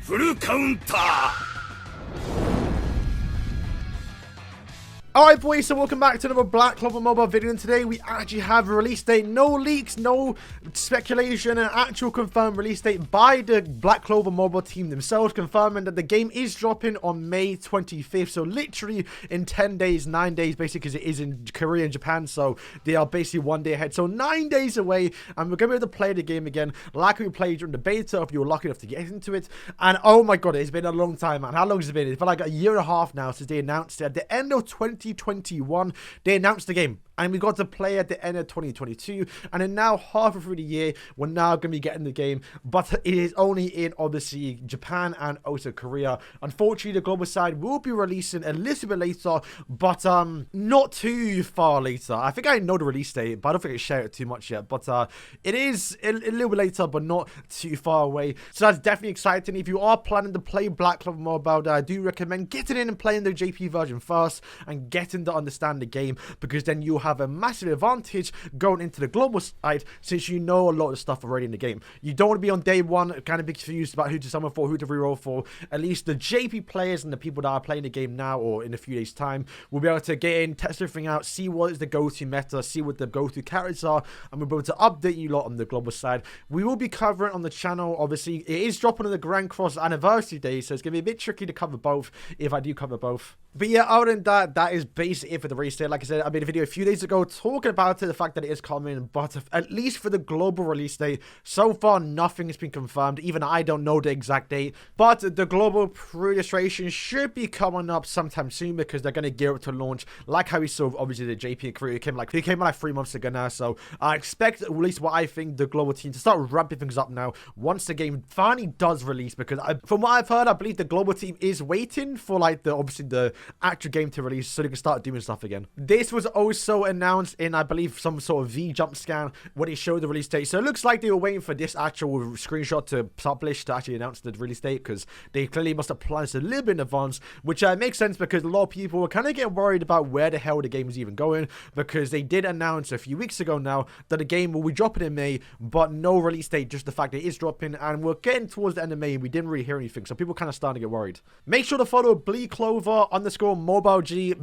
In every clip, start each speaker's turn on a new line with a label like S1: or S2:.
S1: フルカウンター。
S2: Alright boys, so welcome back to another Black Clover mobile video, and today we actually have a release date. No leaks, no speculation, an actual confirmed release date by the Black Clover mobile team themselves, confirming that the game is dropping on May 25th. So literally in 10 days, 9 days basically, because it is in Korea and Japan, so they are basically 1 day ahead. So 9 days away, and we're going to be able to play the game again like we played during the beta if you were lucky enough to get into it. And oh my god, it's been a long time, man. How long has it been? It's been like a year and a half now since they announced it. At the end of 2021, they announced the game, and we got to play at the end of 2022, and then now halfway through the year, we're now going to be getting the game, but it is only in obviously Japan and also Korea. Unfortunately, the global side will be releasing a little bit later, but not too far later. I think I know the release date, but I don't think I share it too much yet, but it is a little bit later, but not too far away. So that's definitely exciting. If you are planning to play Black Clover Mobile, I do recommend getting in and playing the JP version first and getting to understand the game, because then you'll have a massive advantage going into the global side, since you know a lot of stuff already in the game. You don't want to be on day one kind of be confused about who to summon for, who to reroll for. At least the JP players and the people that are playing the game now or in a few days time will be able to get in, test everything out, see what is the go-to meta, see what the go-to characters are, and we'll be able to update you lot on the global side. We will be covering on the channel, obviously it is dropping on the Grand Cross anniversary day, so it's going to be a bit tricky to cover both if I do cover both. But yeah, other than that, that is basically it for the release date. Like I said, I made a video a few days ago talking about it, the fact that it is coming, but at least for the global release date, so far nothing has been confirmed. Even I don't know the exact date, but the global pre-registration should be coming up sometime soon, because they're going to gear up to launch, like how we saw obviously the JP in Korea. It came like 3 months ago now, so I expect, at least what I think, the global team to start ramping things up now once the game finally does release, because from what I've heard, I believe the global team is waiting for like obviously the actual game to release so they can start doing stuff again. This was also announced in, I believe, some sort of V-jump scan when it showed the release date. So it looks like they were waiting for this actual screenshot to publish to actually announce the release date, because they clearly must have planned this a little bit in advance, which makes sense, because a lot of people were kind of getting worried about where the hell the game is even going, because they did announce a few weeks ago now that the game will be dropping in May, but no release date, just the fact that it is dropping, and we're getting towards the end of May and we didn't really hear anything, so people kind of starting to get worried. Make sure to follow _Clover_MobileG,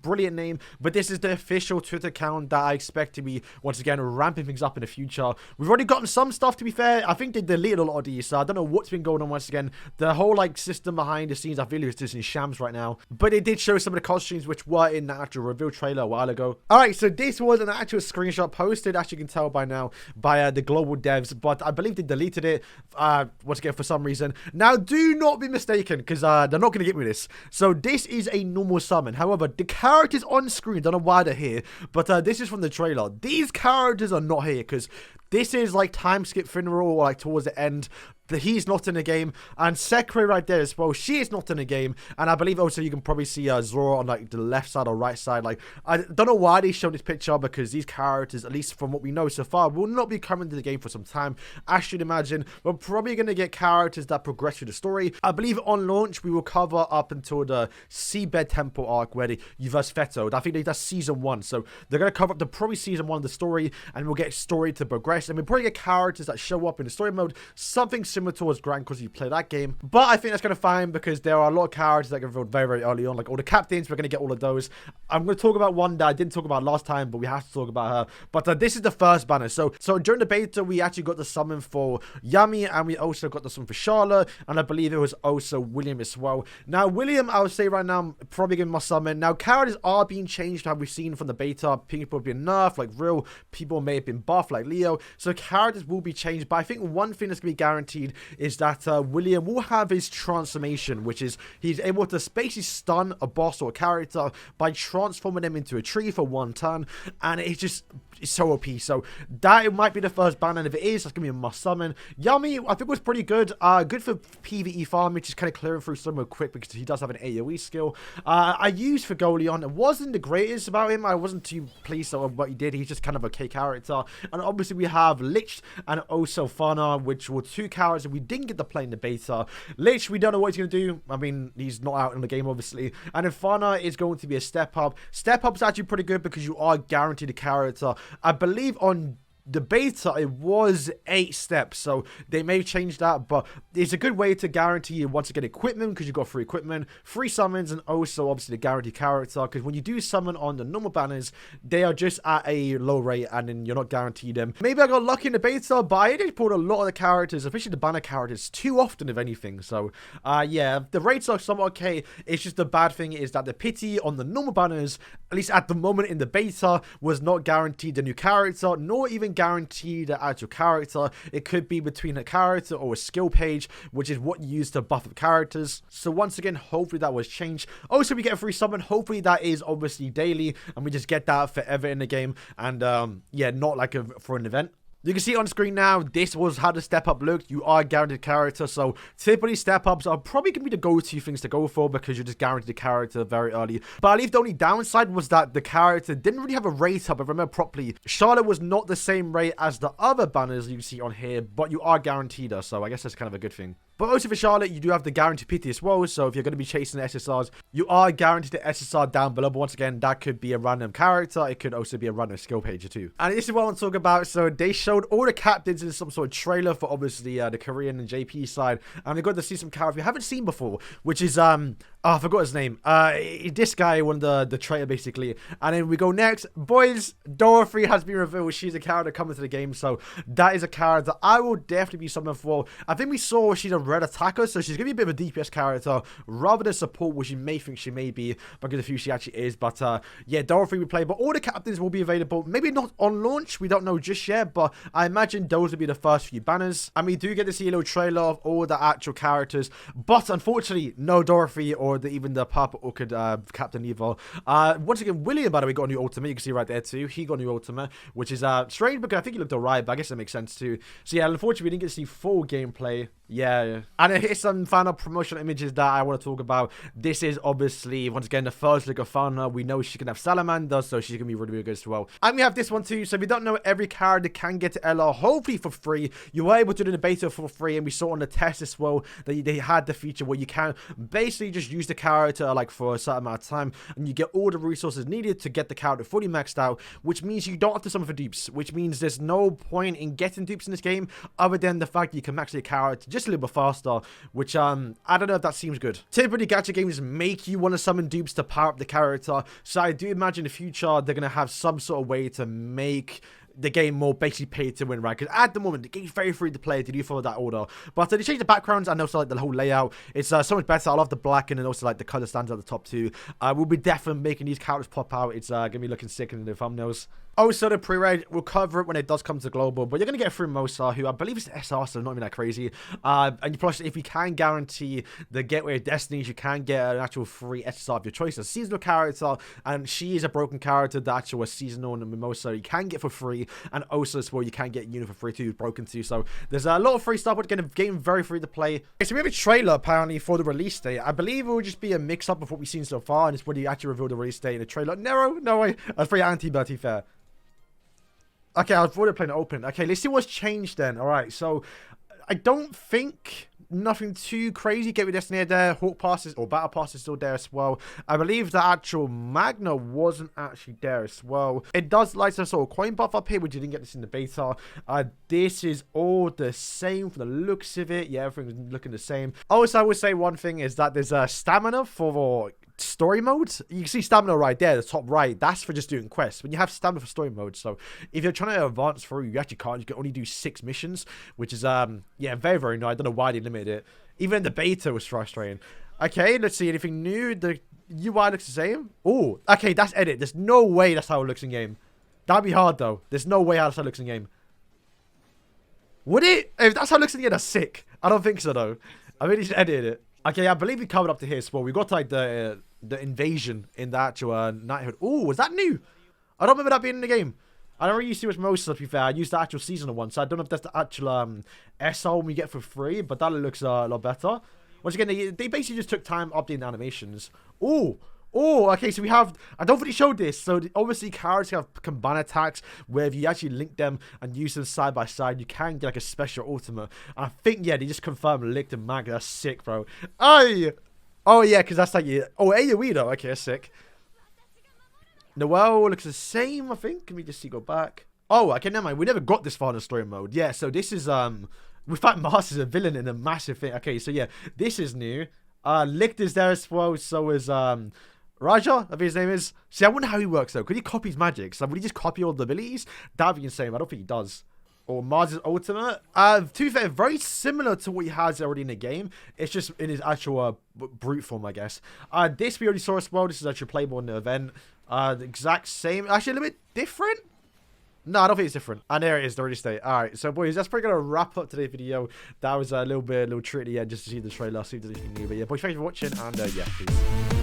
S2: brilliant name, but this is the official Twitter account that I expect to be once again ramping things up in the future. We've already gotten some stuff, to be fair. I think they deleted a lot of these, so I don't know what's been going on once again. The whole like system behind the scenes, I feel, is just in shams right now, but it did show some of the costumes which were in the actual reveal trailer a while ago. Alright, so this was an actual screenshot posted, as you can tell by now, by the global devs, but I believe they deleted it once again for some reason. Now do not be mistaken, because they're not going to get me this. So this is a normal summon. However, the characters on screen, don't know why they're here, but this is from the trailer. These characters are not here, because this is like time skip funeral, or like towards the end. He's not in the game, and Sekre right there as well, she is not in the game, and I believe also you can probably see Zora on like the left side or right side. Like, I don't know why they showed this picture, because these characters, at least from what we know so far, will not be coming to the game for some time. I should imagine we're probably going to get characters that progress through the story. I believe on launch we will cover up until the Seabed Temple arc where you verse Feto. I think that's season 1, so they're going to cover up the probably season 1 of the story, and we'll get story to progress, and we'll probably get characters that show up in the story mode, something similar towards Grand because you play that game. But I think that's kind of fine, because there are a lot of characters that get revealed very, very early on, like all the captains. We're going to get all of those. I'm going to talk about one that I didn't talk about last time, but we have to talk about her. But this is the first banner. So during the beta, we actually got the summon for Yami, and we also got the summon for Charlotte, and I believe it was also William as well. Now William, I would say right now, probably getting my summon. Now characters are being changed, how we've seen from the beta. People have been nerfed, like real people may have been buffed, like Leo. So characters will be changed, but I think one thing that's going to be guaranteed is that William will have his transformation, which is he's able to basically stun a boss or a character by transforming them into a tree for 1 turn, and it's just it's so OP. So that it might be the first banner, and if it is, that's gonna be a must summon. Yami, I think, was pretty good. Good for PvE farm, which is kind of clearing through somewhere quick, because he does have an AoE skill. I used for Golion. It wasn't the greatest about him. I wasn't too pleased with what he did. He's just kind of a okay character. And obviously we have Lich and also Fana, which were 2 characters that we didn't get to play in the beta. Lich, we don't know what he's going to do. I mean, he's not out in the game, obviously. And then Fana is going to be a step up. Step up's actually pretty good because you are guaranteed a character. I believe on the beta, it was 8 steps, so they may change that, but it's a good way to guarantee you once again equipment, because you've got free equipment, free summons, and also obviously the guaranteed character, because when you do summon on the normal banners, they are just at a low rate, and then you're not guaranteed them. Maybe I got lucky in the beta, but I did pull a lot of the characters, especially the banner characters, too often, if anything. So yeah, the rates are somewhat okay. It's just the bad thing is that the pity on the normal banners, at least at the moment in the beta, was not guaranteed a new character, nor even guaranteed the actual character. It could be between a character or a skill page, which is what you use to buff up characters. So once again, hopefully that was changed. Also, we get a free summon. Hopefully that is obviously daily, and we just get that forever in the game, and yeah, not like for an event. You can see on screen now, this was how the step up looked. You are guaranteed character, so typically step ups are probably going to be the go-to things to go for, because you're just guaranteed the character very early. But I believe the only downside was that the character didn't really have a rate up, if I remember properly. Charlotte was not the same rate as the other banners you can see on here, but you are guaranteed her, so I guess that's kind of a good thing. But also for Charlotte, you do have the guaranteed pity as well, so if you're going to be chasing the SSRs, you are guaranteed the SSR down below. But once again, that could be a random character, it could also be a random skill page too. And this is what I want to talk about. So they showed all the captains in some sort of trailer for obviously the Korean and JP side, and we got to see some characters we haven't seen before, which is oh, I forgot his name. This guy, one of the trailer basically. And then we go next, boys. Dorothy has been revealed. She's a character coming to the game, so that is a character I will definitely be summoning for. I think we saw she's a red attacker, so she's gonna be a bit of a DPS character rather than support, which you may think she may be, because of who she actually is. But yeah, Dorothy we play, but all the captains will be available. Maybe not on launch, we don't know just yet, but I imagine those will be the first few banners. And we do get to see a little trailer of all the actual characters, but unfortunately no Dorothy or even the Purple Orchid captain either. Once again, William, by the way, got a new ultimate. You can see right there too, he got a new ultimate, which is strange because I think he looked alright, but I guess that makes sense too. So yeah, unfortunately we didn't get to see full gameplay. Yeah. And here's some final promotional images that I want to talk about. This is obviously, once again, the first look of Fauna. We know she can have Salamander, so she's going to be really, really good as well. And we have this one too. So if you don't know, every character can get to LR, hopefully for free. You were able to do the beta for free, and we saw on the test as well that they had the feature where you can basically just use the character like for a certain amount of time, and you get all the resources needed to get the character fully maxed out, which means you don't have to summon for dupes, which means there's no point in getting dupes in this game other than the fact that you can max your character just a little bit faster, which I don't know if that seems good. Typically gacha games make you want to summon dupes to power up the character, so I do imagine in the future they're going to have some sort of way to make the game more basically pay to win, right? Because at the moment the game's very free to play to do follow that order, but they changed the backgrounds and also like the whole layout. It's so much better. I love the black, and then also like the color stands at the top too. We'll be definitely making these characters pop out. It's gonna be looking sick in the thumbnails. Also, the pre-raid, we'll cover it when it does come to global, but you're going to get through Mosa, who I believe is SR, so not even that crazy. And plus, if you can guarantee the Gateway of Destinies, you can get an actual free SR of your choice, a seasonal character, and she is a broken character, the actual seasonal and Mimosa you can get for free, and also as well, you can get Unit for free too, broken too. So there's a lot of free stuff, but again, the game very free to play. Okay, so we have a trailer apparently for the release date. I believe it will just be a mix-up of what we've seen so far, and it's when you actually reveal the release date in the trailer. No way. That's pretty anti-but to be fair. Okay, I was already playing it open. Okay, let's see what's changed then. Alright, so I don't think nothing too crazy. Gateway Destiny there. Hawk passes or Battle Pass is still there as well. I believe the actual Magna wasn't actually there as well. It does like some sort of coin buff up here, which you didn't get this in the beta. This is all the same from the looks of it. Yeah, everything's looking the same. Also, I would say one thing is that there's a stamina for story modes. You can see stamina right there, the top right. That's for just doing quests. When you have stamina for story mode, so if you're trying to advance through, you actually can't. You can only do 6 missions, which is yeah, very, very annoying. I don't know why they limited it. Even the beta was frustrating. Okay, let's see anything new. The UI looks the same. Oh, okay, that's edit. There's no way that's how it looks in game. That'd be hard though. There's no way that's how it looks in game. Would it? If that's how it looks in game, that's sick. I don't think so though. I really just edited it. Okay, I believe we covered up to here as well. We got like the invasion in the actual knighthood. Oh, was that new? I don't remember that being in the game. I don't really use too much most, to be fair. I used the actual seasonal one, so I don't know if that's the actual SL we get for free, but that looks a lot better. Once again, they basically just took time updating the animations. Oh, okay, so we have, I don't think they showed this, so obviously characters have combined attacks, where if you actually link them and use them side by side, you can get like a special ultimate. And I think, yeah, they just confirmed linked and mag. That's sick, bro. Oh, yeah, because that's like, AoE though. Okay, that's sick. Noelle looks the same, I think. Can we just see, go back? Oh, okay, never mind. We never got this far in the story mode. Yeah, so this is, we fight Master's a villain in a massive thing. Okay, so yeah, this is new. Licht is there as well, so is, Raja, I think his name is. See, I wonder how he works, though. Could he copy his magic? So would he just copy all the abilities? That'd be insane. I don't think he does. Or Mars' ultimate. To be fair, very similar to what he has already in the game. It's just in his actual brute form, I guess. This we already saw as well. This is actually playable in the event. The exact same. Actually, a little bit different. No, I don't think it's different. And there it is, the release date. Alright, so boys, that's probably going to wrap up today's video. That was a little tricky at the end just to see the trailer, see if there's anything new. But yeah, boys, thank you for watching, and yeah, peace.